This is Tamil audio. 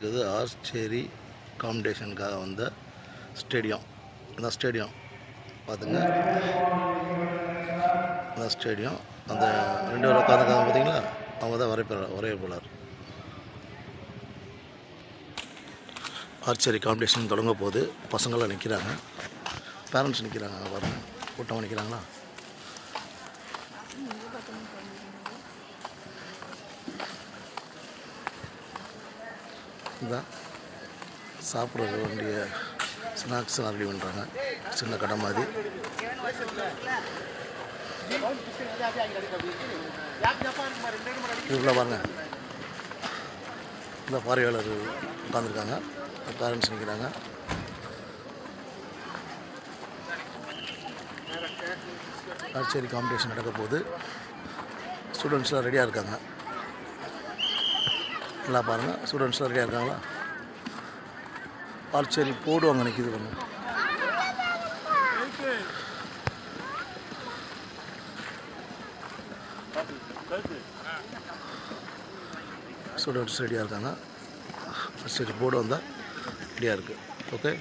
இருக்குது ஆர்ச்சேரி காம்படிஷனுக்காக வந்த ஸ்டேடியம். இந்த ஸ்டேடியம் பார்த்துங்க, இந்த ஸ்டேடியம். அந்த 2 பேர் உட்காந்துருக்காங்க பார்த்தீங்களா, அவங்க தான் வரையப்போலார். ஆர்ச்சரி காம்படிஷன் தொடங்க போது பசங்களாம் நிற்கிறாங்க, பேரண்ட்ஸ் நிற்கிறாங்க. பாருங்கள், கூட்டமாக நிற்கிறாங்களா. இதுதான் சாப்பிட்ற வேண்டிய ஸ்நாக்ஸ் ரெடி பண்ணுறாங்க, சின்ன கடை மாதிரி. இதுக்குள்ளே பாருங்க, இந்த பார்வையாளர் உட்காந்துருக்காங்க, பேரண்ட்ஸ் நிற்கிறாங்க. ஆர்ச்சரி காம்படிஷன் நடக்க போது ஸ்டூடெண்ட்ஸ்லாம் ரெடியாக இருக்காங்க. நல்லா பாருங்கள், ஸ்டூடெண்ட்ஸ்லாம் ரெடியாக இருக்காங்களா. ஆர்ச்சரி போடுவாங்க, நிற்கிது பாருங்க. ஸ்டூடெண்ட்ஸ் ரெடியாக இருக்காங்க. ஆர்ச்சரி போர்டு வந்தால் ரெடியாக இருக்குது. ஓகே.